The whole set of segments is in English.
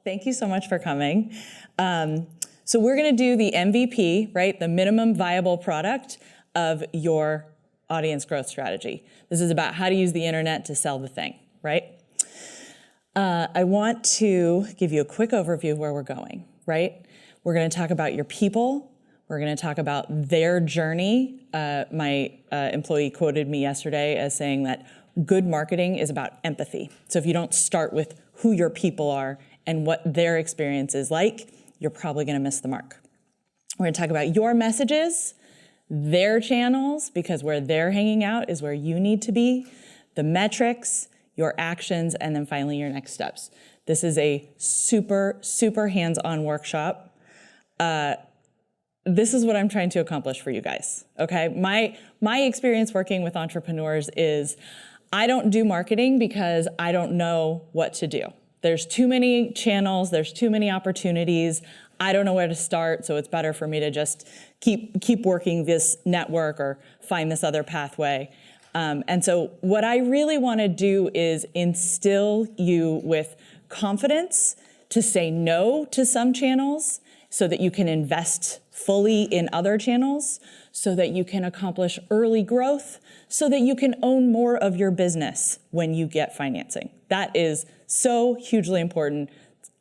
Thank you so much for coming. So we're going to do the MVP, right? The minimum viable product of your audience growth strategy. This is about how to use the internet to sell the thing, right? I want to give you a quick overview of where we're going, right? We're going to talk about your people. We're going to talk about their journey. My employee quoted me yesterday as saying that good marketing is about empathy. So if you don't start with who your people are and what their experience is like, you're probably going to miss the mark. We're going to talk about your messages, their channels, because where they're hanging out is where you need to be, the metrics, your actions, and then finally your next steps. This is a super, super hands-on workshop. This is what I'm trying to accomplish for you guys, okay? My experience working with entrepreneurs is I don't do marketing because I don't know what to do. There's too many channels, there's too many opportunities. I don't know where to start, so it's better for me to just keep working this network or find this other pathway. And so what I really want to do is instill you with confidence to say no to some channels so that you can invest fully in other channels, so that you can accomplish early growth, so that you can own more of your business when you get financing. That is so hugely important,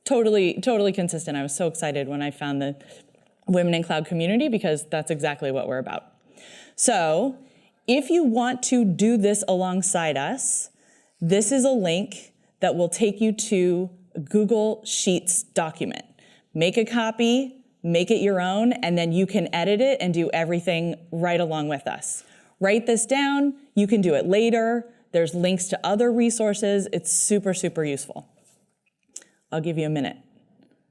totally consistent. I was so excited when I found the Women in Cloud community because that's exactly what we're about. So if you want to do this alongside us, this is a link that will take you to a Google Sheets document. Make a copy, make it your own, and then you can edit it and do everything right along with us. Write this down. You can do it later. There's links to other resources. It's super, super useful. I'll give you a minute.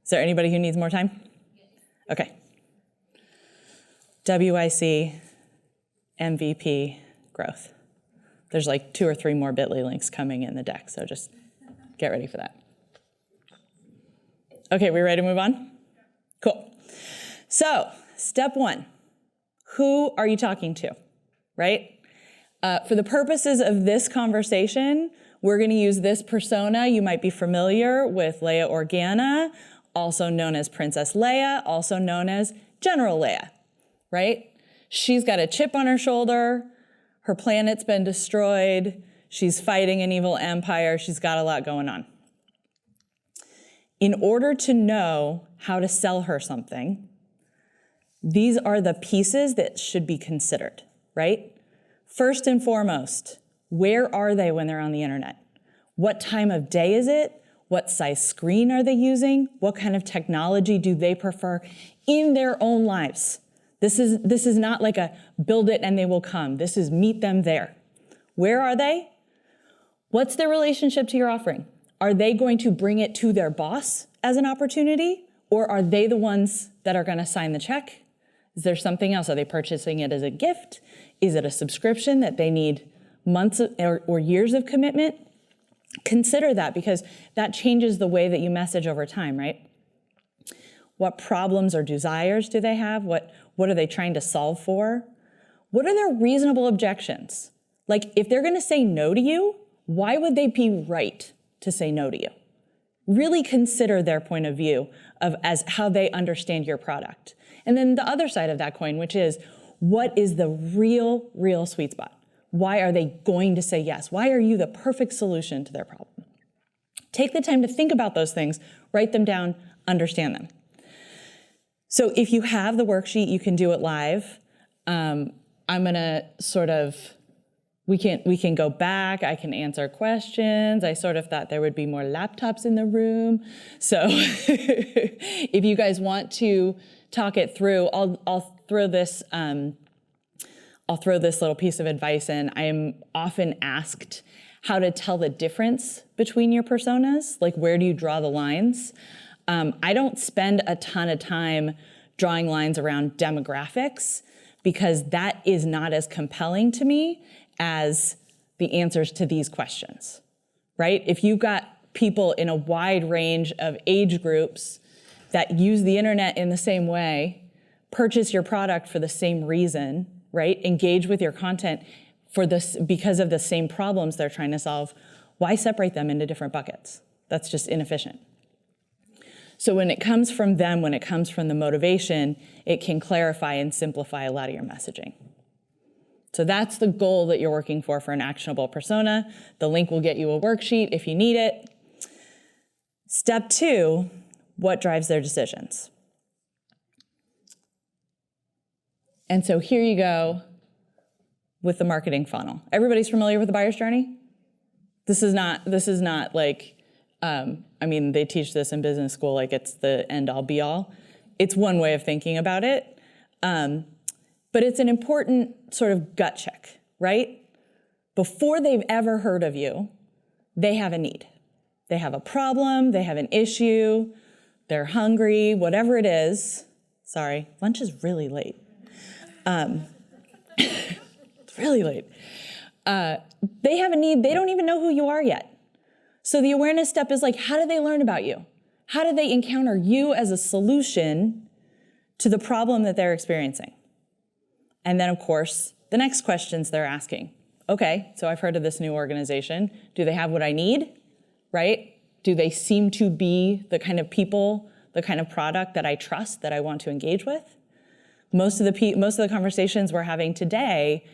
Is there anybody who needs more time? Okay. WIC, MVP, growth. There's like 2 or 3 more bit.ly links coming in the deck, so just get ready for that. Okay, we ready to move on? Cool. So, step 1, who are you talking to, right? For the purposes of this conversation, we're going to use this persona. You might be familiar with Leia Organa, also known as Princess Leia, also known as General Leia, right? She's got a chip on her shoulder. Her planet's been destroyed. She's fighting an evil empire. She's got a lot going on. In order to know how to sell her something, these are the pieces that should be considered, right? First and foremost, where are they when they're on the internet? What time of day is it? What size screen are they using? What kind of technology do they prefer in their own lives? This is not like a build it and they will come. This is meet them there. Where are they? What's their relationship to your offering? Are they going to bring it to their boss as an opportunity? Or are they the ones that are going to sign the check? Is there something else? Are they purchasing it as a gift? Is it a subscription that they need months or years of commitment? Consider that because that changes the way that you message over time, right? What problems or desires do they have? What are they trying to solve for? What are their reasonable objections? Like if they're going to say no to you, why would they be right to say no to you? Really consider their point of view as how they understand your product. And then the other side of that coin, which is what is the real sweet spot? Why are they going to say yes? Why are you the perfect solution to their problem? Take the time to think about those things, write them down, understand them. So if you have the worksheet, you can do it live. I'm gonna we can go back, I can answer questions. I sort of thought there would be more laptops in the room. So if you guys want to talk it through, I'll throw this little piece of advice in. I am often asked how to tell the difference between your personas, like where do you draw the lines? I don't spend a ton of time drawing lines around demographics because that is not as compelling to me as the answers to these questions, right? If you've got people in a wide range of age groups that use the internet in the same way, purchase your product for the same reason, right? Engage with your content because of the same problems they're trying to solve, why separate them into different buckets? That's just inefficient. So when it comes from them, when it comes from the motivation, it can clarify and simplify a lot of your messaging. So that's the goal that you're working for an actionable persona. The link will get you a worksheet if you need it. Step 2, what drives their decisions? And so here you go with the marketing funnel. Everybody's familiar with the buyer's journey? This is not like, I mean, they teach this in business school like it's the end-all be-all. It's one way of thinking about it. But it's an important sort of gut check, right? Before they've ever heard of you, they have a need. They have a problem, they have an issue, they're hungry, whatever it is. Sorry, lunch is really late. It's really late. They have a need, they don't even know who you are yet. So the awareness step is like, how do they learn about you? How do they encounter you as a solution to the problem that they're experiencing? And then, of course, the next questions they're asking. Okay, so I've heard of this new organization. Do they have what I need, right? Do they seem to be the kind of people, the kind of product that I trust, that I want to engage with? Most of the conversations we're having today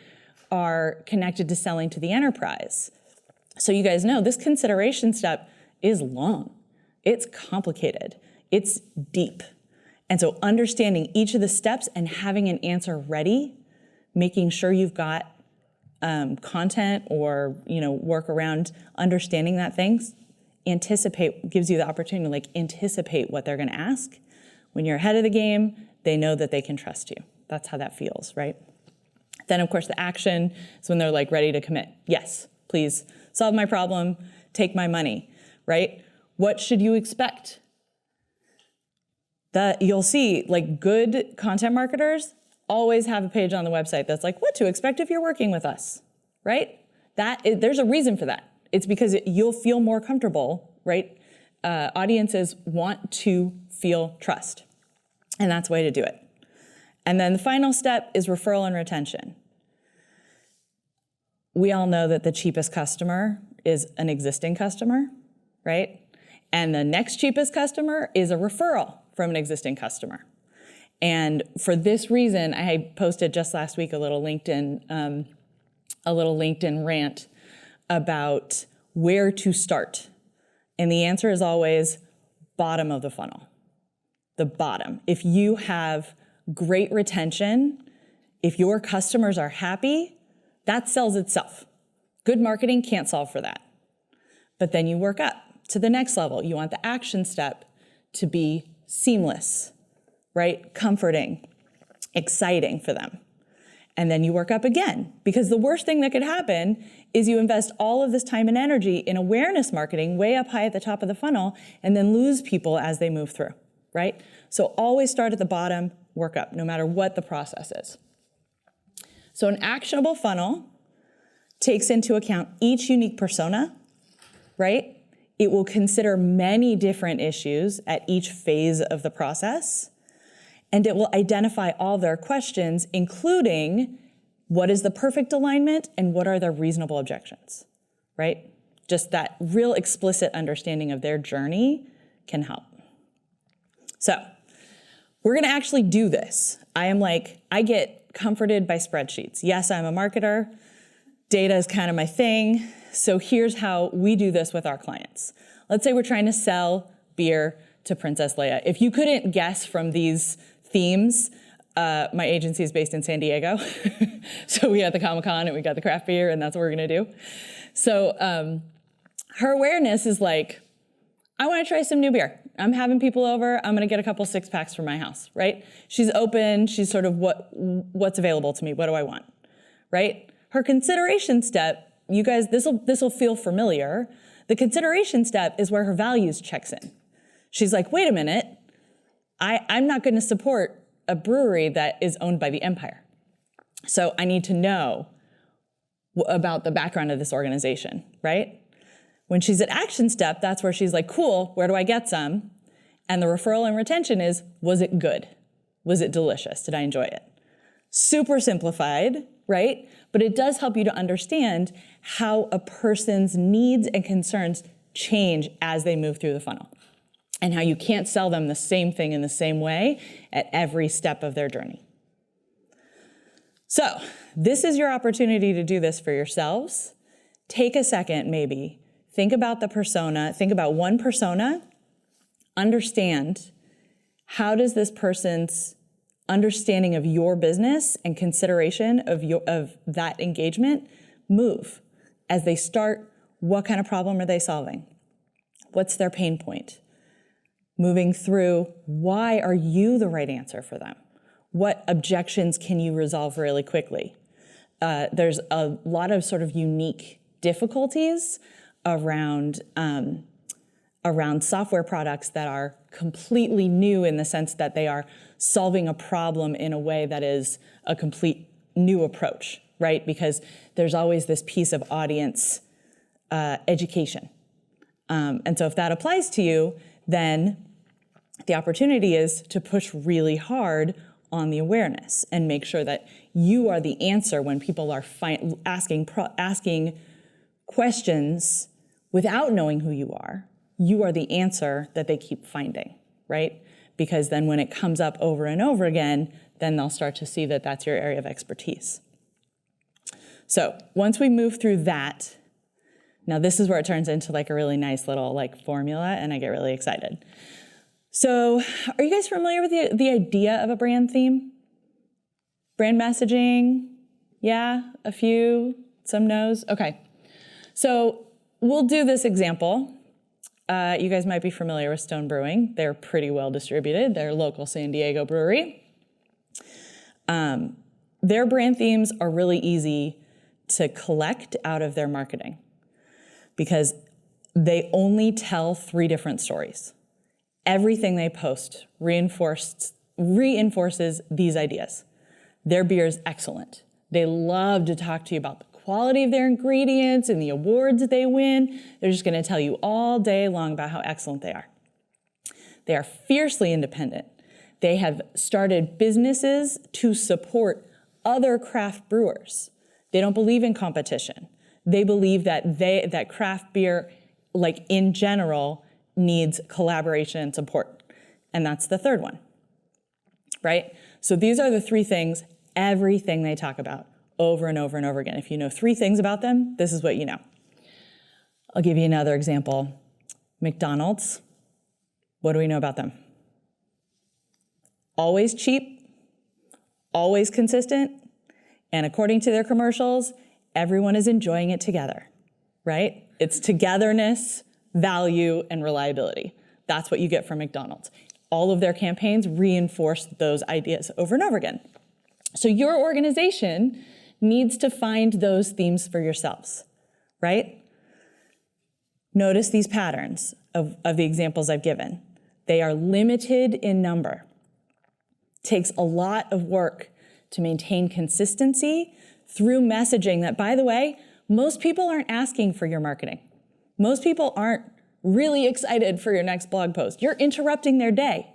are connected to selling to the enterprise. So you guys know this consideration step is long. It's complicated. It's deep. And so understanding each of the steps and having an answer ready, making sure you've got content or work around understanding that things, gives you the opportunity to like anticipate what they're going to ask. When you're ahead of the game, they know that they can trust you. That's how that feels, right? Then of course the action is when they're like ready to commit. Yes, please solve my problem, take my money, right? What should you expect? That you'll see like good content marketers always have a page on the website that's like, what to expect if you're working with us, right? There's a reason for that. It's because you'll feel more comfortable, right? Audiences want to feel trust, and that's the way to do it. And then the final step is referral and retention. We all know that the cheapest customer is an existing customer, right? And the next cheapest customer is a referral from an existing customer. And for this reason, I posted just last week a little LinkedIn rant about where to start. And the answer is always bottom of the funnel. The bottom. If you have great retention, if your customers are happy, that sells itself. Good marketing can't solve for that. But then you work up to the next level. You want the action step to be seamless, right? Comforting, exciting for them. And then you work up again, because the worst thing that could happen is you invest all of this time and energy in awareness marketing way up high at the top of the funnel and then lose people as they move through, right? So always start at the bottom, work up, no matter what the process is. So an actionable funnel takes into account each unique persona, right? It will consider many different issues at each phase of the process, and it will identify all their questions, including what is the perfect alignment and what are their reasonable objections, right? Just that real explicit understanding of their journey can help. So we're gonna actually do this. I get comforted by spreadsheets. Yes, I'm a marketer. Data is kind of my thing. So here's how we do this with our clients. Let's say we're trying to sell beer to Princess Leia. If you couldn't guess from these themes, my agency is based in San Diego. So we had the Comic-Con and we got the craft beer, and that's what we're gonna do. So her awareness is like, I wanna try some new beer. I'm having people over, I'm gonna get a couple 6-packs for my house, right? She's open, she's sort of what's available to me, what do I want, right? Her consideration step, you guys, this'll feel familiar. The consideration step is where her values checks in. She's like, wait a minute, I'm not gonna support a brewery that is owned by the empire. So I need to know about the background of this organization, right? When she's at action step, that's where she's like, cool, where do I get some? And the referral and retention is, was it good? Was it delicious? Did I enjoy it? Super simplified, right? But it does help you to understand how a person's needs and concerns change as they move through the funnel. and how you can't sell them the same thing in the same way at every step of their journey. So this is your opportunity to do this for yourselves. Take a second, maybe. Think about the persona. Think about one persona. Understand, how does this person's understanding of your business and consideration of that engagement move as they start? What kind of problem are they solving? What's their pain point? Moving through, why are you the right answer for them? What objections can you resolve really quickly? There's a lot of sort of unique difficulties around software products that are completely new in the sense that they are solving a problem in a way that is a complete new approach, right? Because there's always this piece of audience education. And so if that applies to you, then the opportunity is to push really hard on the awareness and make sure that you are the answer when people are asking questions without knowing who you are. You are the answer that they keep finding, right? Because then when it comes up over and over again, then they'll start to see that that's your area of expertise. So once we move through that, now this is where it turns into like a really nice little like formula, and I get really excited. So are you guys familiar with the idea of a brand theme? Brand messaging? Yeah, a few, some no's. Okay. So we'll do this example. You guys might be familiar with Stone Brewing. They're pretty well distributed. They're a local San Diego brewery. Their brand themes are really easy to collect out of their marketing because they only tell 3 different stories. Everything they post reinforces these ideas. Their beer is excellent. They love to talk to you about the quality of their ingredients and the awards they win. They're just going to tell you all day long about how excellent they are. They are fiercely independent. They have started businesses to support other craft brewers. They don't believe in competition. They believe that craft beer, like in general, needs collaboration and support. And that's the third one, right? So these are the 3 things, everything they talk about over and over and over again. If you know 3 things about them, this is what you know. I'll give you another example. McDonald's, what do we know about them? Always cheap, always consistent, and according to their commercials, everyone is enjoying it together, right? It's togetherness, value, and reliability. That's what you get from McDonald's. All of their campaigns reinforce those ideas over and over again. So your organization needs to find those themes for yourselves, right? Notice these patterns of the examples I've given. They are limited in number. It takes a lot of work to maintain consistency through messaging that, by the way, most people aren't asking for your marketing. Most people aren't really excited for your next blog post. You're interrupting their day,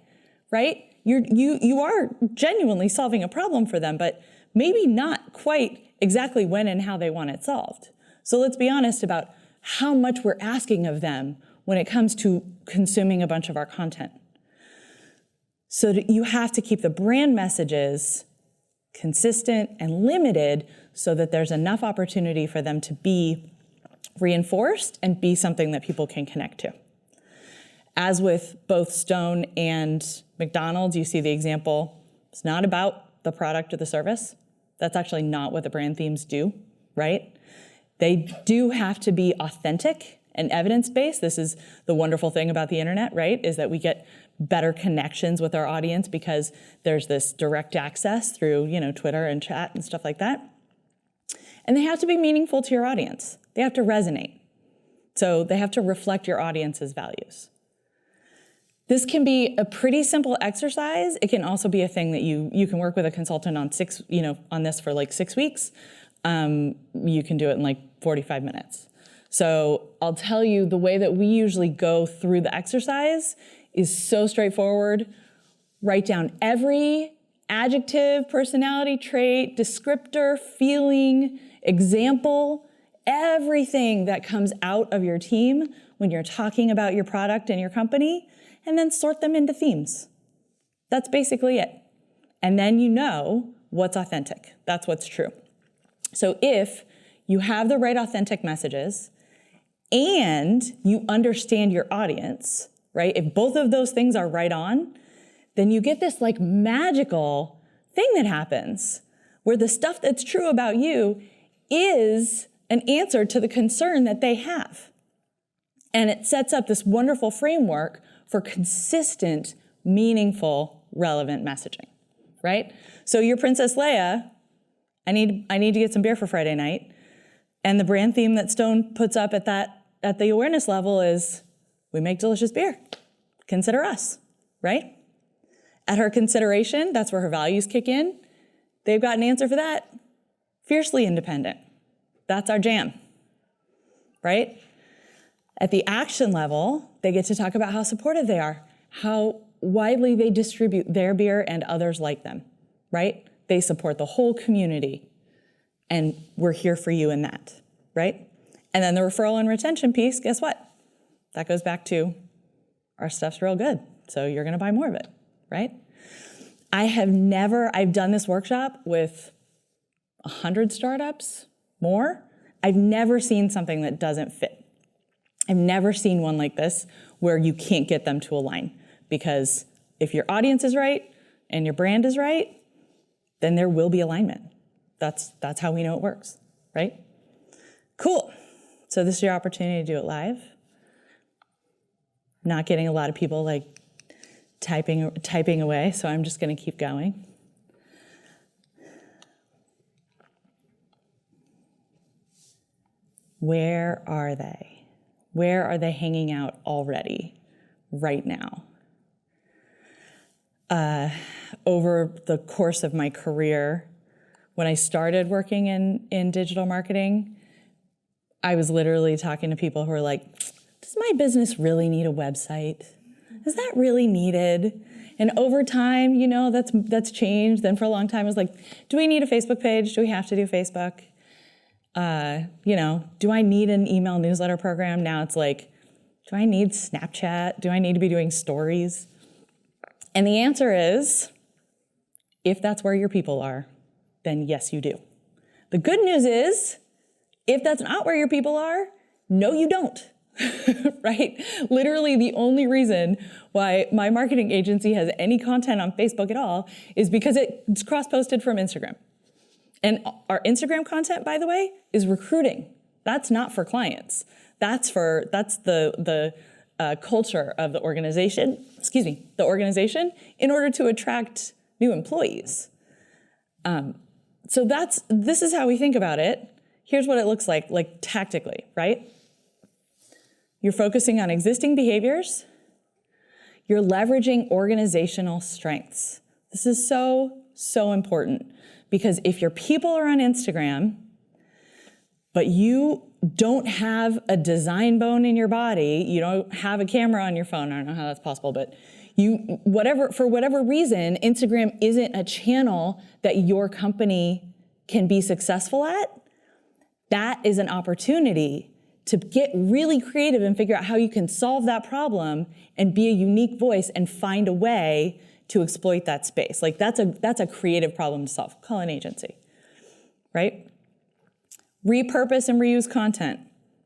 right? You are genuinely solving a problem for them, but maybe not quite exactly when and how they want it solved. So let's be honest about how much we're asking of them when it comes to consuming a bunch of our content. So you have to keep the brand messages consistent and limited so that there's enough opportunity for them to be reinforced and be something that people can connect to. As with both Stone and McDonald's, you see the example. It's not about the product or the service. That's actually not what the brand themes do, right? They do have to be authentic and evidence-based. This is the wonderful thing about the internet, right? Is that we get better connections with our audience because there's this direct access through, Twitter and chat and stuff like that. And they have to be meaningful to your audience. They have to resonate. So they have to reflect your audience's values. This can be a pretty simple exercise. It can also be a thing that you can work with a consultant on on this for like 6 weeks. You can do it in like 45 minutes. So I'll tell you the way that we usually go through the exercise is so straightforward. Write down every adjective, personality trait, descriptor, feeling, example, everything that comes out of your team when you're talking about your product and your company, and then sort them into themes. That's basically it. And then you know what's authentic. That's what's true. So if you have the right authentic messages and you understand your audience, right? If both of those things are right on, then you get this like magical thing that happens where the stuff that's true about you is an answer to the concern that they have. And it sets up this wonderful framework for consistent, meaningful, relevant messaging, right? So you're Princess Leia, I need to get some beer for Friday night. And the brand theme that Stone puts up at the awareness level is, we make delicious beer. Consider us, right? At her consideration, that's where her values kick in. They've got an answer for that. Fiercely independent. That's our jam, right? At the action level, they get to talk about how supportive they are, how widely they distribute their beer and others like them, right? They support the whole community, and we're here for you in that, right? And then the referral and retention piece, guess what? That goes back to our stuff's real good, so you're gonna buy more of it, right? I've done this workshop with 100 startups, more. I've never seen something that doesn't fit. I've never seen one like this where you can't get them to align, because if your audience is right and your brand is right, then there will be alignment. That's how we know it works, right? Cool. So this is your opportunity to do it live. Not getting a lot of people like typing away, so I'm just going to keep going. Where are they? Where are they hanging out already, right now? Over the course of my career, when I started working in digital marketing, I was literally talking to people who were like, does my business really need a website? Is that really needed? And over time, you know, that's changed. Then for a long time, it was like, do we need a Facebook page? Do we have to do Facebook? You know, do I need an email newsletter program? Now it's like, do I need Snapchat? Do I need to be doing stories? And the answer is, if that's where your people are, then yes, you do. The good news is, if that's not where your people are, no, you don't, right? Literally the only reason why my marketing agency has any content on Facebook at all is because it's cross-posted from Instagram. And our Instagram content, by the way, is recruiting. That's not for clients. That's the culture of the organization, in order to attract new employees. So this is how we think about it. Here's what it looks like tactically, right? You're focusing on existing behaviors. You're leveraging organizational strengths. This is so, so important, because if your people are on Instagram, but you don't have a design bone in your body, you don't have a camera on your phone, I don't know how that's possible, but for whatever reason, Instagram isn't a channel that your company can be successful at, that is an opportunity to get really creative and figure out how you can solve that problem and be a unique voice and find a way to exploit that space. Like that's a creative problem to solve. Call an agency, right? Repurpose and reuse content.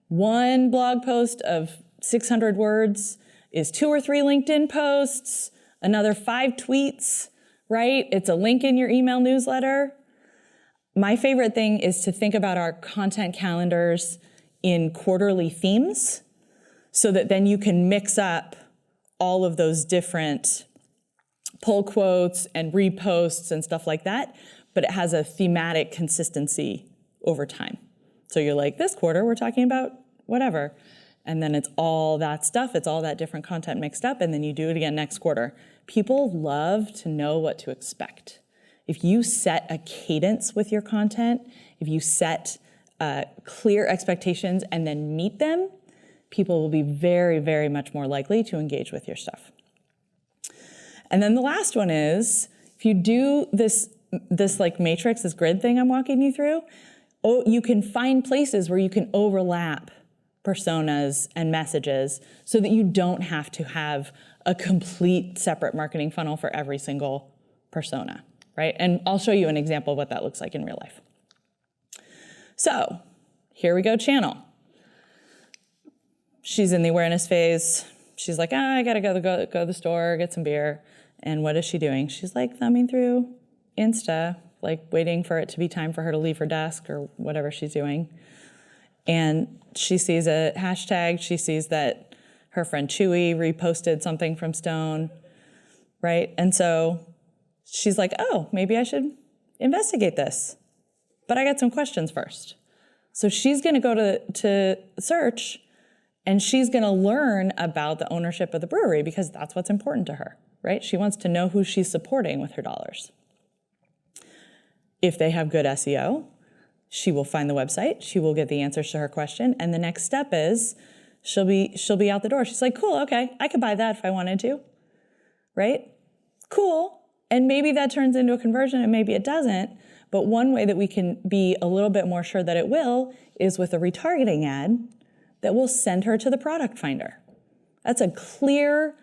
One blog post of 600 words is 2 or 3 LinkedIn posts, another 5 tweets, right? It's a link in your email newsletter. My favorite thing is to think about our content calendars in quarterly themes, so that then you can mix up all of those different pull quotes and reposts and stuff like that, but it has a thematic consistency over time. So you're like, this quarter we're talking about whatever, and then it's all that stuff, it's all that different content mixed up, and then you do it again next quarter. People love to know what to expect. If you set a cadence with your content, if you set clear expectations and then meet them, people will be very, very much more likely to engage with your stuff. And then the last one is, if you do this like matrix, this grid thing I'm walking you through, you can find places where you can overlap personas and messages so that you don't have to have a complete separate marketing funnel for every single persona, right? And I'll show you an example of what that looks like in real life. So here we go, channel. She's in the awareness phase. She's like, I gotta go to the store, get some beer. And what is she doing? She's like thumbing through Insta, like waiting for it to be time for her to leave her desk or whatever she's doing. And she sees a hashtag. She sees that her friend Chewy reposted something from Stone, right? And so she's like, oh, maybe I should investigate this. But I got some questions first. So she's gonna go to search, and she's gonna learn about the ownership of the brewery because that's what's important to her, right? She wants to know who she's supporting with her dollars. If they have good SEO, she will find the website, she will get the answers to her question, and the next step is she'll be out the door. She's like, cool, okay, I could buy that if I wanted to, right? Cool, and maybe that turns into a conversion and maybe it doesn't, but one way that we can be a little bit more sure that it will is with a retargeting ad that will send her to the product finder. That's a clear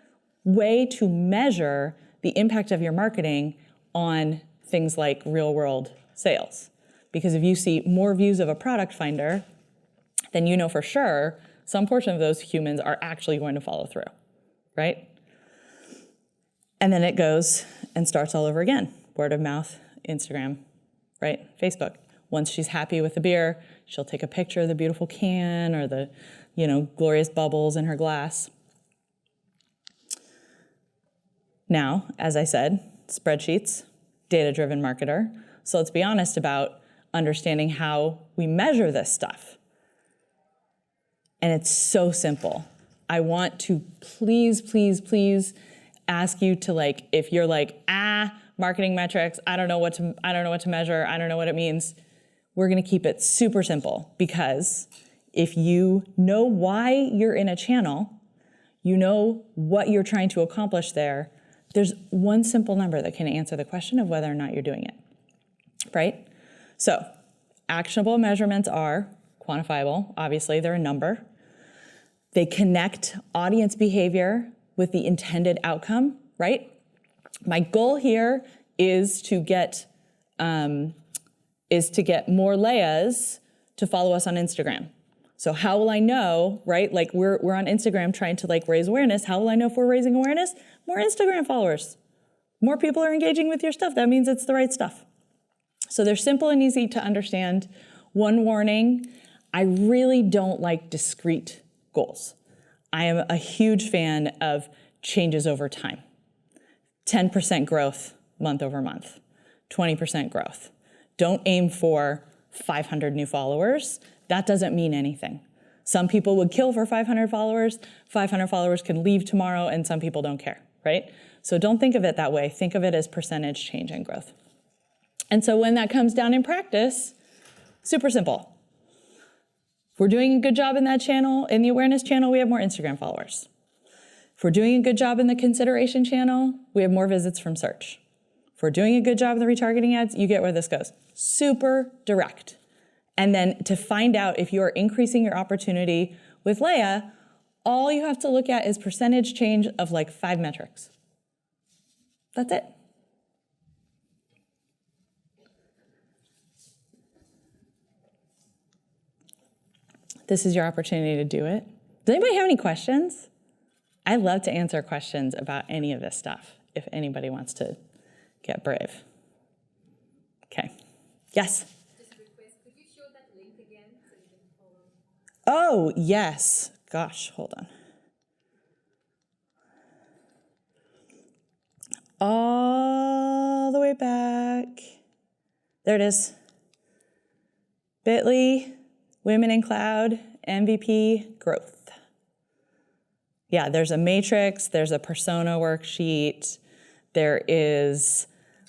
way to measure the impact of your marketing on things like real world sales. Because if you see more views of a product finder, then you know for sure some portion of those humans are actually going to follow through, right? And then it goes and starts all over again. Word of mouth, Instagram, right? Facebook. Once she's happy with the beer, she'll take a picture of the beautiful can or the, glorious bubbles in her glass. Now, as I said, spreadsheets, data-driven marketer. So let's be honest about understanding how we measure this stuff. And it's so simple. I want to please, please, please ask you to if you're marketing metrics, I don't know what to measure, I don't know what it means. We're gonna keep it super simple because if you know why you're in a channel, you know what you're trying to accomplish there, there's one simple number that can answer the question of whether or not you're doing it, right? So actionable measurements are quantifiable. Obviously, they're a number. They connect audience behavior with the intended outcome, right? My goal here is to get more Leias to follow us on Instagram. So how will I know, right? We're on Instagram trying to raise awareness. How will I know if we're raising awareness? More Instagram followers. More people are engaging with your stuff. That means it's the right stuff. So they're simple and easy to understand. One warning, I really don't like discrete goals. I am a huge fan of changes over time. 10% growth month over month, 20% growth. Don't aim for 500 new followers. That doesn't mean anything. Some people would kill for 500 followers. 500 followers can leave tomorrow and some people don't care, right? So don't think of it that way. Think of it as percentage change and growth. And so when that comes down in practice, super simple. If we're doing a good job in that channel, in the awareness channel, we have more Instagram followers. If we're doing a good job in the consideration channel, we have more visits from search. If we're doing a good job in the retargeting ads, you get where this goes. Super direct. And then to find out if you are increasing your opportunity with Leia, all you have to look at is percentage change of 5 metrics. That's it. This is your opportunity to do it. Does anybody have any questions? I love to answer questions about any of this stuff, if anybody wants to get brave. Okay. Yes? Just a request. Could you show that link again so you can follow? Oh, yes. Gosh, hold on. All the way back. There it is. Bit.ly, Women in Cloud, MVP, growth. Yeah, there's a matrix, there's a persona worksheet,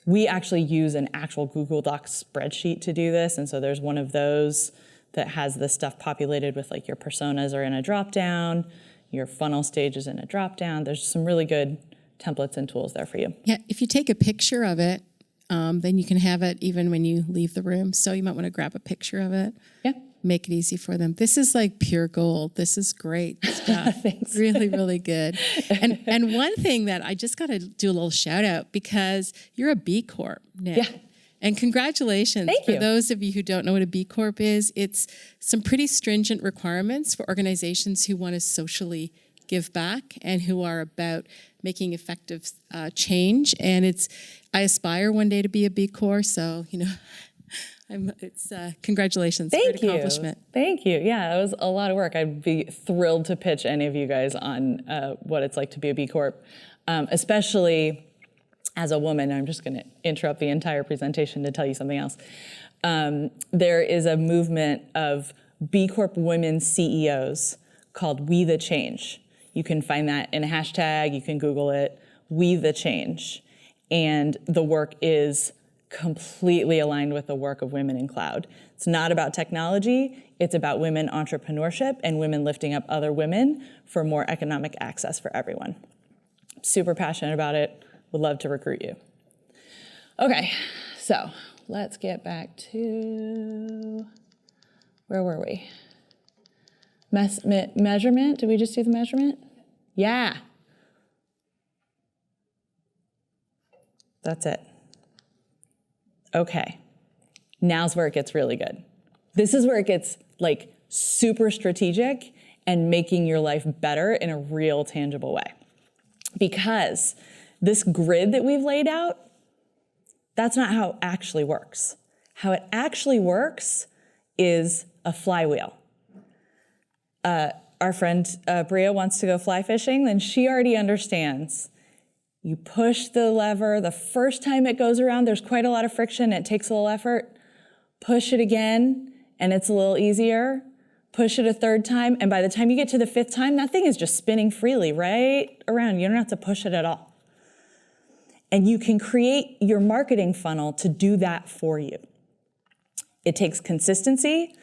we actually use an actual Google Docs spreadsheet to do this, and so there's one of those that has this stuff populated with your personas are in a drop-down, your funnel stage is in a drop-down. There's some really good templates and tools there for you. Yeah, if you take a picture of it, then you can have it even when you leave the room. So you might want to grab a picture of it. Yeah. make it easy for them. This is like pure gold. This is great stuff. Thanks. Really, really good. And one thing that I just got to do a little shout out, because you're a B Corp now. Yeah. And congratulations. Thank for you. those of you who don't know what a B Corp is, it's some pretty stringent requirements for organizations who want to socially give back and who are about making effective change. And I aspire one day to be a B Corp, so, congratulations. Thank Great accomplishment. Thank you. Yeah, it was a lot of work. I'd be thrilled to pitch any of you guys on what it's like to be a B Corp, especially as a woman. I'm just going to interrupt the entire presentation to tell you something else. There is a movement of B Corp women CEOs called We the Change. You can find that in a hashtag. You can Google it, We the Change. And the work is completely aligned with the work of Women in Cloud. It's not about technology. It's about women entrepreneurship and women lifting up other women for more economic access for everyone. Super passionate about it. Would love to recruit you. Okay, so let's get back to, where were we? Measurement, did we just do the measurement? Yeah. That's it. Okay, now's where it gets really good. This is where it gets like super strategic and making your life better in a real tangible way. Because this grid that we've laid out, that's not how it actually works. How it actually works is a flywheel. Our friend Bria wants to go fly fishing, then she already understands. You push the lever, the first time it goes around, there's quite a lot of friction, it takes a little effort. Push it again, and it's a little easier. Push it a third time, and by the time you get to the fifth time, that thing is just spinning freely right around. You don't have to push it at all. And you can create your marketing funnel to do that for you. It takes consistency,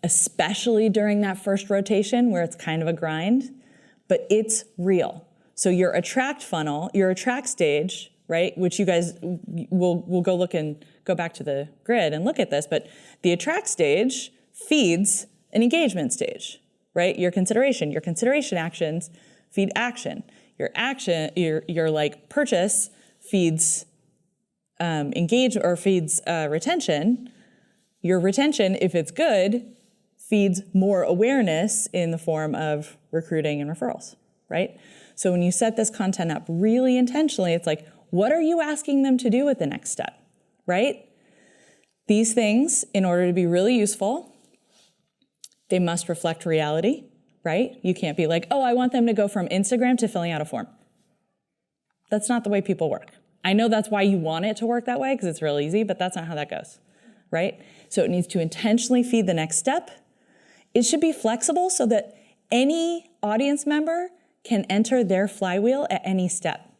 especially during that first rotation where it's kind of a grind, but it's real. So your attract funnel, your attract stage, right, which you guys will go look and go back to the grid and look at this, but the attract stage feeds an engagement stage, right? Your consideration actions feed action. Your like purchase feeds feeds retention. Your retention, if it's good, feeds more awareness in the form of recruiting and referrals, right? So when you set this content up really intentionally, it's like, what are you asking them to do with the next step, right? These things, in order to be really useful, they must reflect reality, right? You can't be like, oh, I want them to go from Instagram to filling out a form. That's not the way people work. I know that's why you want it to work that way, because it's real easy, but that's not how that goes, right? So it needs to intentionally feed the next step. It should be flexible so that any audience member can enter their flywheel at any step,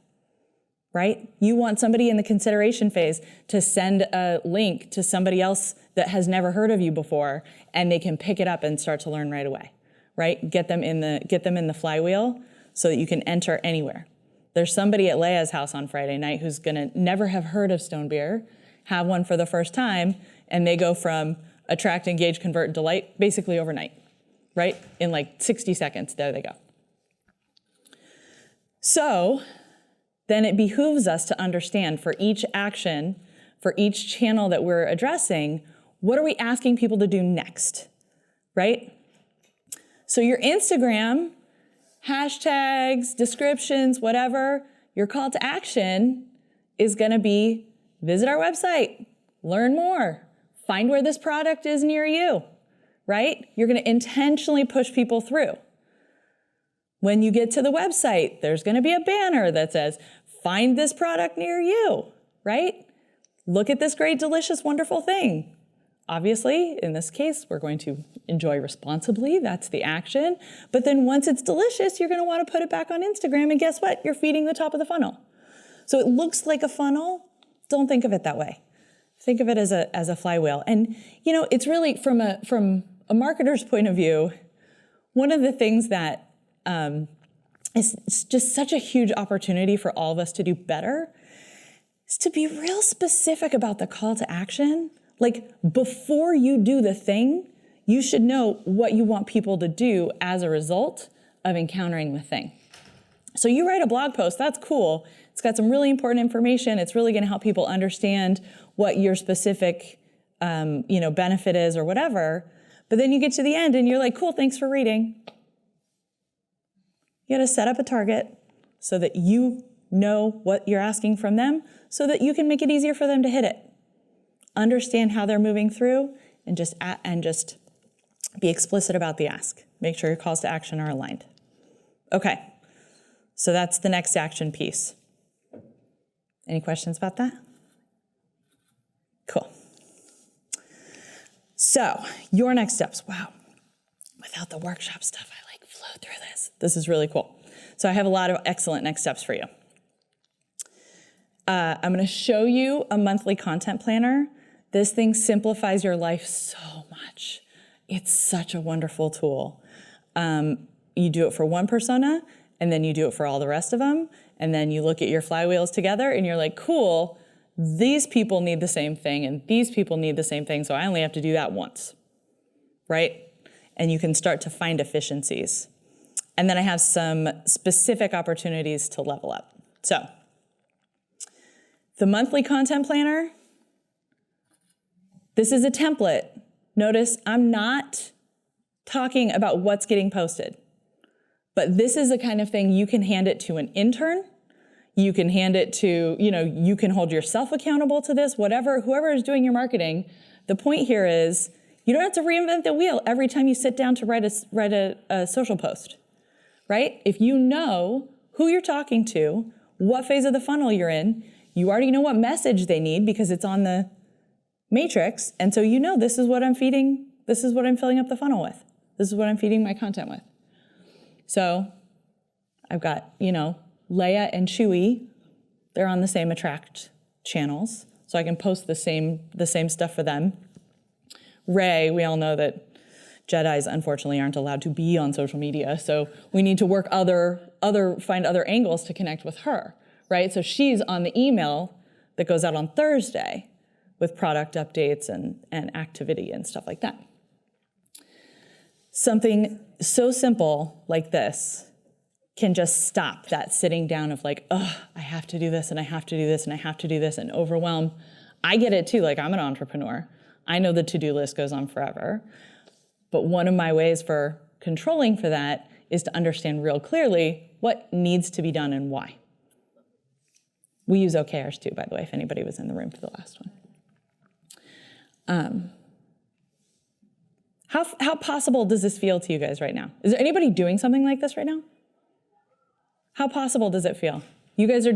right? You want somebody in the consideration phase to send a link to somebody else that has never heard of you before, and they can pick it up and start to learn right away, right? Get them in the flywheel so that you can enter anywhere. There's somebody at Leia's house on Friday night who's gonna never have heard of Stone Beer, have one for the first time, and they go from attract, engage, convert, and delight basically overnight, right? In like 60 seconds, there they go. So then it behooves us to understand for each action, for each channel that we're addressing, what are we asking people to do next, right? So your Instagram, hashtags, descriptions, whatever, your call to action is gonna be visit our website, learn more, find where this product is near you, right? You're gonna intentionally push people through. When you get to the website, there's gonna be a banner that says, find this product near you, right? Look at this great, delicious, wonderful thing. Obviously, in this case, we're going to enjoy responsibly, that's the action. But then once it's delicious, you're gonna wanna put it back on Instagram, and guess what? You're feeding the top of the funnel. So it looks like a funnel. Don't think of it that way. Think of it as a flywheel. And it's really, from a marketer's point of view, one of the things that is just such a huge opportunity for all of us to do better is to be real specific about the call to action. Like, before you do the thing, you should know what you want people to do as a result of encountering the thing. So you write a blog post, that's cool. It's got some really important information. It's really going to help people understand what your specific benefit is or whatever. But then you get to the end and you're like, cool, thanks for reading. You got to set up a target so that you know what you're asking from them so that you can make it easier for them to hit it. Understand how they're moving through and just be explicit about the ask. Make sure your calls to action are aligned. Okay, so that's the next action piece. Any questions about that? Cool. So your next steps. Wow, without the workshop stuff, I like flew through this. This is really cool. So I have a lot of excellent next steps for you. I'm going to show you a monthly content planner. This thing simplifies your life so much. It's such a wonderful tool. You do it for one persona, and then you do it for all the rest of them, and then you look at your flywheels together, and you're like, cool, these people need the same thing, and these people need the same thing, so I only have to do that once, right? And you can start to find efficiencies. And then I have some specific opportunities to level up. So, the monthly content planner, this is a template. Notice I'm not talking about what's getting posted, but this is the kind of thing you can hand it to an intern. You can hand it to, you can hold yourself accountable to this, whoever is doing your marketing. The point here is you don't have to reinvent the wheel every time you sit down to write a social post, right? If you know who you're talking to, what phase of the funnel you're in, you already know what message they need because it's on the matrix, and so this is what I'm feeding, this is what I'm filling up the funnel with. This is what I'm feeding my content with. So I've got, Leia and Chewie, they're on the same attract channels, so I can post the same stuff for them. Rey, we all know that Jedis unfortunately aren't allowed to be on social media, so we need to work find other angles to connect with her, right? So she's on the email that goes out on Thursday with product updates and activity and stuff like that. Something so simple like this can just stop that sitting down of like, oh, I have to do this and I have to do this and I have to do this and overwhelm. I get it too, like I'm an entrepreneur. I know the to-do list goes on forever. But one of my ways for controlling for that is to understand real clearly what needs to be done and why. We use OKRs too, by the way, if anybody was in the room for the last one. How possible does this feel to you guys right now? Is there anybody doing something like this right now? How possible does it feel? You guys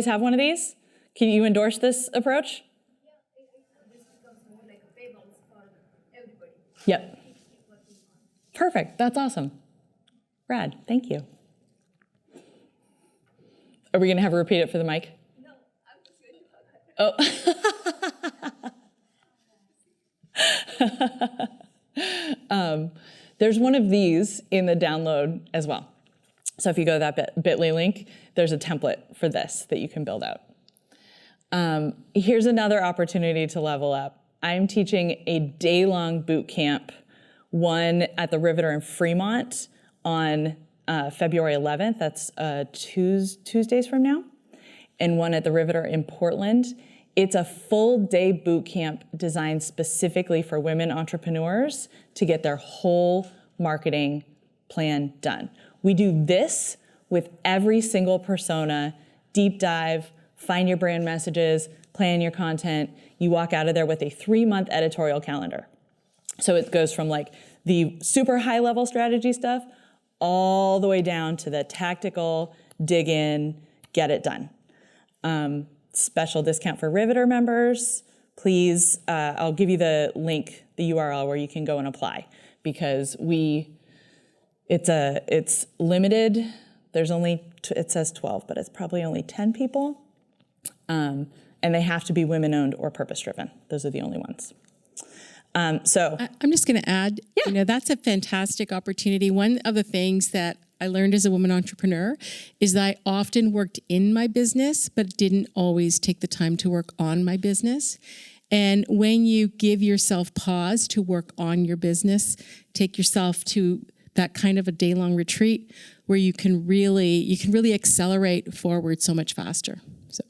have one of these? Can you endorse this approach? Yeah, this becomes more like a pay bounce for everybody. Yep. Perfect. That's awesome. Rad. Thank you. Are we going to have her repeat it for the mic? No, I'm just going to There's one of these in the download as well. So if you go to that bit.ly link, there's a template for this that you can build out. Here's another opportunity to level up. I'm teaching a day-long boot camp, one at the Riveter in Fremont on February 11th. That's Tuesdays from now. And one at the Riveter in Portland. It's a full day boot camp designed specifically for women entrepreneurs to get their whole marketing plan done. We do this with every single persona, deep dive, find your brand messages, plan your content. You walk out of there with a 3-month editorial calendar. So it goes from like the super high level strategy stuff all the way down to the tactical, dig in, get it done. Special discount for Riveter members. Please, I'll give you the link, the URL where you can go and apply because it's limited. There's only, it says 12, but it's probably only 10 people. And they have to be women-owned or purpose-driven. Those are the only ones. So I'm just going to add, that's a fantastic opportunity. One of the things that I learned as a woman entrepreneur is that I often worked in my business, but didn't always take the time to work on my business. And when you give yourself pause to work on your business, take yourself to that kind of a day-long retreat where you can really accelerate forward so much faster. So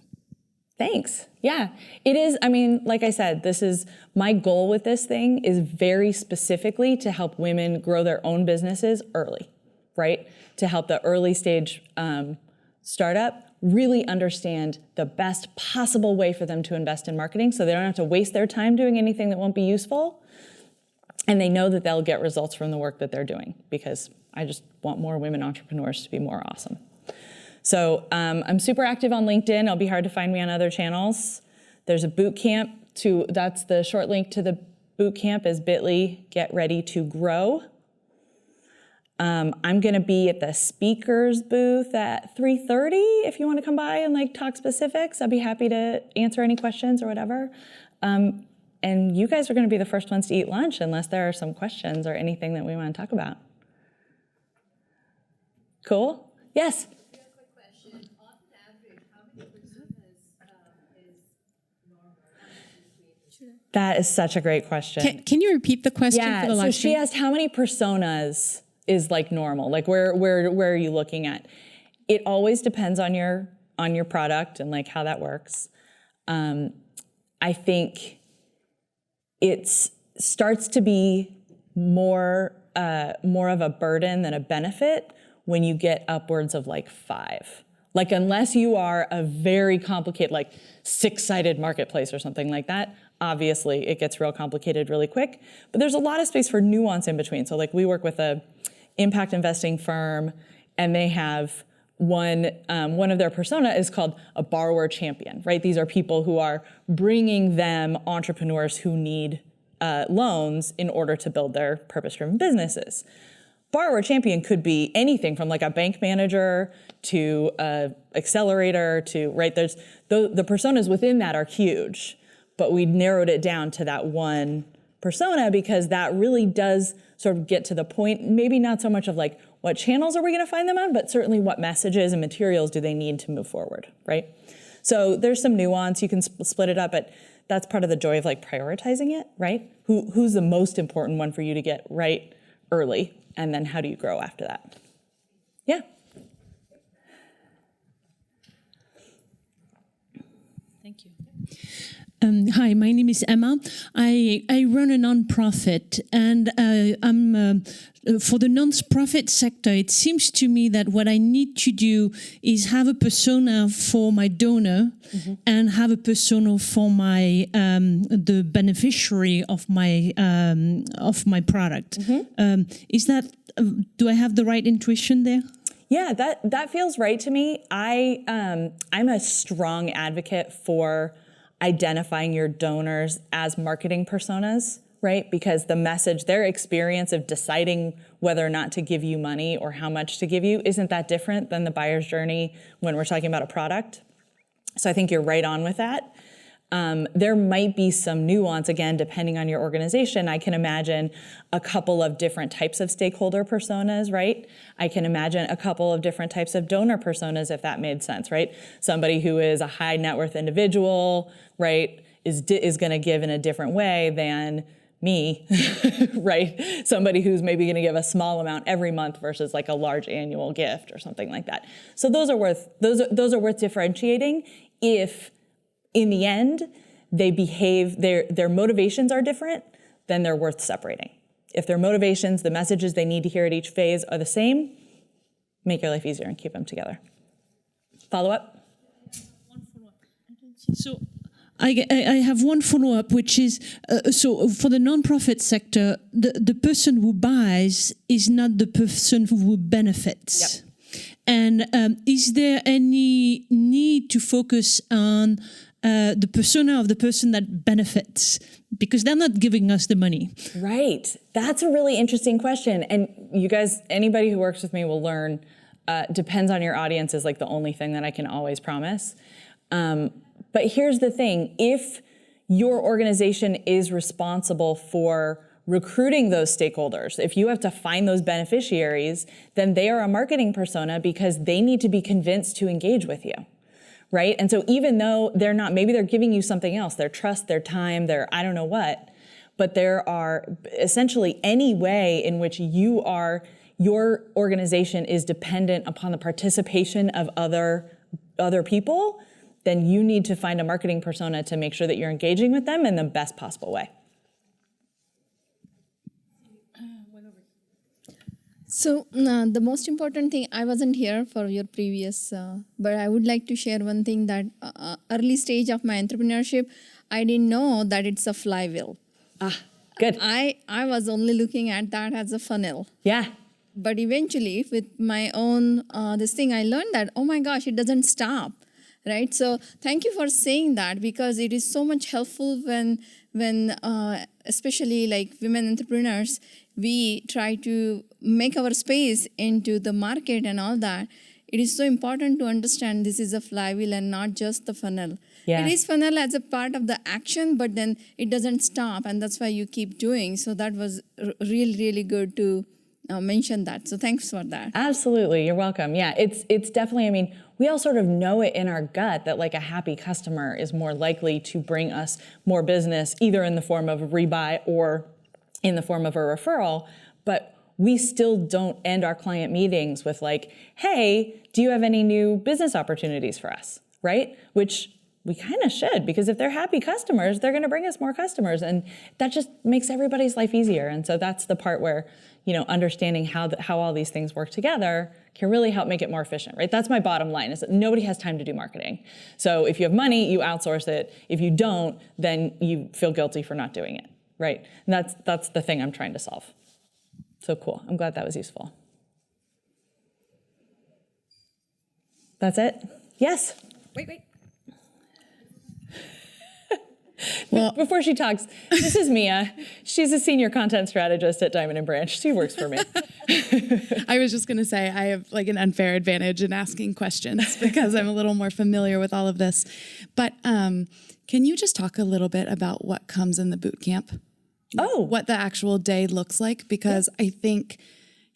thanks. Yeah, it is. I mean, like I said, this is my goal with this thing is very specifically to help women grow their own businesses early, right? To help the early stage startup really understand the best possible way for them to invest in marketing so they don't have to waste their time doing anything that won't be useful. And they know that they'll get results from the work that they're doing, because I just want more women entrepreneurs to be more awesome. So I'm super active on LinkedIn. It'll be hard to find me on other channels. There's a boot camp that's the short link to the boot camp is bit.ly get ready to grow. I'm gonna be at the speakers booth at 3:30 if you wanna come by and like talk specifics. I'd be happy to answer any questions or whatever. And you guys are gonna be the first ones to eat lunch unless there are some questions or anything that we wanna talk about. Cool? Yes? Quick question. On average, how many personas is normal? That is such a great question. can you repeat the question Yeah, for the so last she asked how many personas is like normal? Like where are you looking at? It always depends on your product and like how that works. I think it starts to be more of a burden than a benefit when you get upwards of like 5. Like unless you are a very complicated, like 6-sided marketplace or something like that, obviously it gets real complicated really quick. But there's a lot of space for nuance in between. So like we work with a impact investing firm, and they have one of their persona is called a borrower champion, right? These are people who are bringing them entrepreneurs who need loans in order to build their purpose-driven businesses. Borrower champion could be anything from like a bank manager to a accelerator to, right? There's the personas within that are huge, but we narrowed it down to that one persona because that really does sort of get to the point, maybe not so much of like what channels are we going to find them on, but certainly what messages and materials do they need to move forward, right? So there's some nuance, you can split it up, but that's part of the joy of like prioritizing it, right? Who's the most important one for you to get right early, and then how do you grow after that? Yeah. Thank you. Hi, my name is Emma. I run a nonprofit, and I'm for the nonprofit sector. It seems to me that what I need to do is have a persona for my donor, and have a persona for my the beneficiary of my product. Is that do I have the right intuition there? Yeah, that feels right to me. I'm a strong advocate for identifying your donors as marketing personas, right? Because the message, their experience of deciding whether or not to give you money or how much to give you isn't that different than the buyer's journey when we're talking about a product. So I think you're right on with that. There might be some nuance, again, depending on your organization. I can imagine a couple of different types of stakeholder personas, right? I can imagine a couple of different types of donor personas, if that made sense, right? Somebody who is a high net worth individual, right, is going to give in a different way than me, right? Somebody who's maybe going to give a small amount every month versus like a large annual gift or something like that. So those are worth differentiating if in the end, they behave, their motivations are different, then they're worth separating. If their motivations, the messages they need to hear at each phase are the same, make your life easier and keep them together. Follow up? So I have one follow-up, which is, so for the nonprofit sector, the person who buys is not the person who benefits. Yep. And is there any need to focus on the persona of the person that benefits, because they're not giving us the money? Right. That's a really interesting question. And you guys, anybody who works with me will learn, depends on your audience is like the only thing that I can always promise. But here's the thing. If your organization is responsible for recruiting those stakeholders, if you have to find those beneficiaries, then they are a marketing persona because they need to be convinced to engage with you. right? And so even though they're not, maybe they're giving you something else, their trust, their time, their I don't know what, but there are essentially any way in which your organization is dependent upon the participation of other people, then you need to find a marketing persona to make sure that you're engaging with them in the best possible way. So the most important thing, I wasn't here for your previous, but I would like to share one thing that early stage of my entrepreneurship, I didn't know that it's a flywheel. Good. I was only looking at that as a funnel. Yeah. But eventually, with my own this thing, I learned that, oh my gosh, it doesn't stop, right? So thank you for saying that, because it is so much helpful when especially like women entrepreneurs, we try to make our space into the market and all that. It is so important to understand this is a flywheel and not just the funnel. Yeah. It is funnel as a part of the action, but then it doesn't stop, and that's why you keep doing. So that was really, really good to mention that. So thanks for that. Absolutely, you're welcome. Yeah, it's definitely, I mean, we all sort of know it in our gut that like a happy customer is more likely to bring us more business, either in the form of a rebuy or in the form of a referral, but we still don't end our client meetings with like, hey, do you have any new business opportunities for us, right? Which we kind of should, because if they're happy customers, they're going to bring us more customers, and that just makes everybody's life easier. And so that's the part where, you know, understanding how all these things work together can really help make it more efficient, right? That's my bottom line, is that nobody has time to do marketing. So if you have money, you outsource it. If you don't, then you feel guilty for not doing it, right? And that's the thing I'm trying to solve. So cool. I'm glad that was useful. That's it? Yes? Wait. Well, before she talks, this is Mia. She's a senior content strategist at Diamond & Branch. She works for me. I was just going to say I have like an unfair advantage in asking questions because I'm a little more familiar with all of this. But can you just talk a little bit about what comes in the boot camp? Oh. What the actual day looks like? Because I think,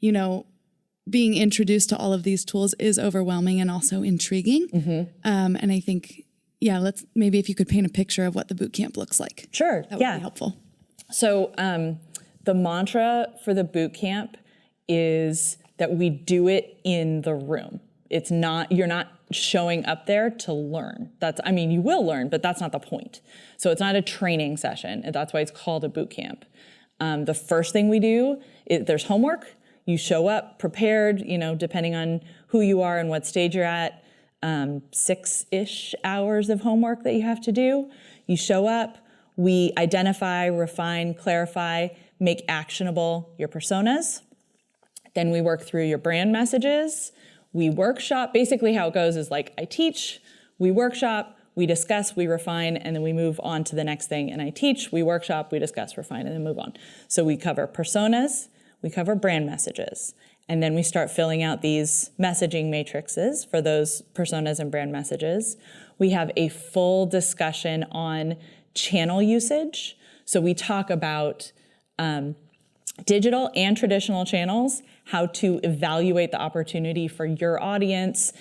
you know, being introduced to all of these tools is overwhelming and also intriguing. Mm-hmm. And I think, let's maybe if you could paint a picture of what the boot camp looks like. Sure. That would be helpful. So the mantra for the boot camp is that we do it in the room. It's not, you're not showing up there to learn. You will learn, but that's not the point. So it's not a training session, and that's why it's called a boot camp. The first thing we do is there's homework. You show up prepared, you know, depending on who you are and what stage you're at, 6-ish hours of homework that you have to do. You show up, we identify, refine, clarify, make actionable your personas. Then we work through your brand messages. We workshop. Basically how it goes is like I teach, we workshop, we discuss, we refine, and then we move on to the next thing. And I teach, we workshop, we discuss, refine, and then move on. So we cover personas, we cover brand messages, and then we start filling out these messaging matrices for those personas and brand messages. We have a full discussion on channel usage. So we talk about digital and traditional channels, how to evaluate the opportunity for your audience,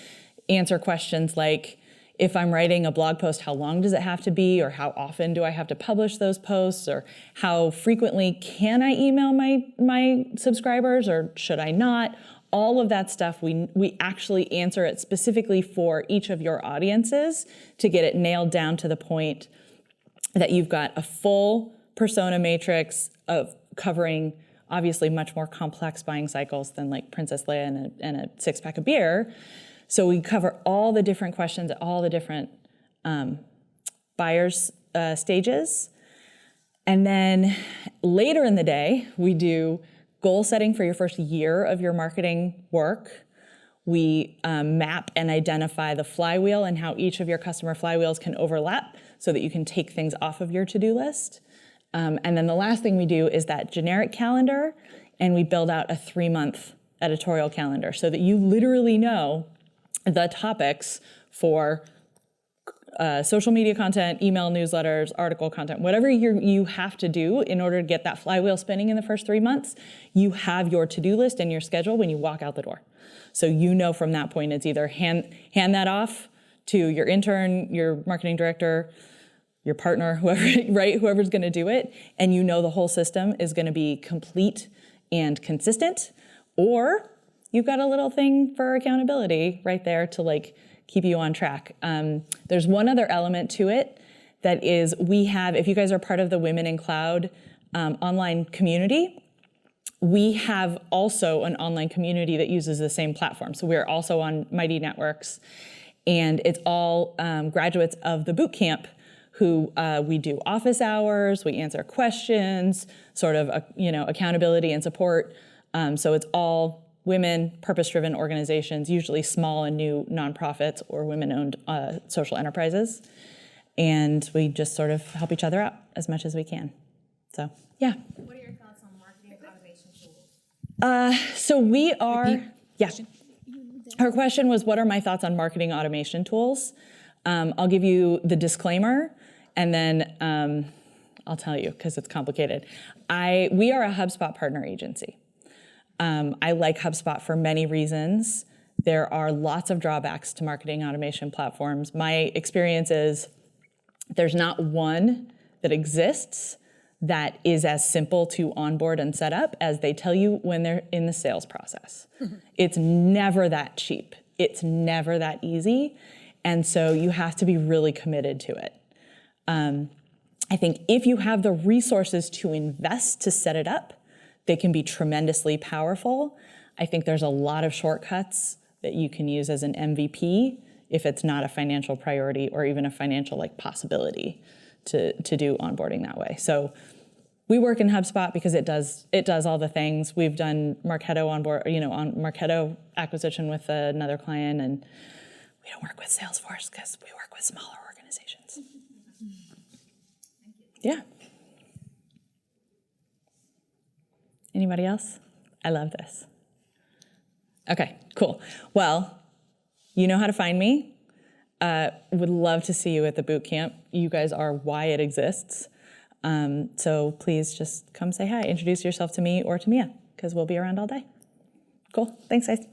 answer questions like, if I'm writing a blog post, how long does it have to be? Or how often do I have to publish those posts? Or how frequently can I email my subscribers, or should I not? All of that stuff, we actually answer it specifically for each of your audiences to get it nailed down to the point that you've got a full persona matrix of covering obviously much more complex buying cycles than like Princess Leia and a 6-pack of beer. So we cover all the different questions at all the different buyers' stages. And then later in the day, we do goal setting for your first year of your marketing work. We map and identify the flywheel and how each of your customer flywheels can overlap so that you can take things off of your to-do list. And then the last thing we do is that generic calendar, and we build out a 3-month editorial calendar so that you literally know the topics for social media content, email newsletters, article content, whatever you have to do in order to get that flywheel spinning in the first 3 months, you have your to-do list and your schedule when you walk out the door. So you know from that point it's either hand that off to your intern, your marketing director, your partner, whoever, right? Whoever's going to do it, and you know the whole system is going to be complete and consistent, or you've got a little thing for accountability right there to like keep you on track. There's one other element to it that is we have, if you guys are part of the Women in Cloud online community, we have also an online community that uses the same platform. So we're also on Mighty Networks, and it's all graduates of the bootcamp who we do office hours, we answer questions, sort of accountability and support. So it's all women, purpose-driven organizations, usually small and new nonprofits or women-owned social enterprises. And we just sort of help each other out as much as we can. So, yeah. What are your thoughts on marketing automation tools? So we are, yeah. Her question was, what are my thoughts on marketing automation tools? I'll give you the disclaimer, and then I'll tell you, because it's complicated. We are a HubSpot partner agency. I like HubSpot for many reasons. There are lots of drawbacks to marketing automation platforms. My experience is there's not one that exists that is as simple to onboard and set up as they tell you when they're in the sales process. It's never that cheap. It's never that easy. And so you have to be really committed to it. I think if you have the resources to invest to set it up, they can be tremendously powerful. I think there's a lot of shortcuts that you can use as an MVP if it's not a financial priority or even a financial possibility to do onboarding that way. So we work in HubSpot because it does all the things. We've done Marketo on Marketo acquisition with another client, and we don't work with Salesforce because we work with smaller organizations. Yeah. Anybody else? I love this. Okay, cool. Well, you know how to find me. Would love to see you at the boot camp. You guys are why it exists. So please just come say hi. Introduce yourself to me or to Mia, because we'll be around all day. Cool. Thanks, guys.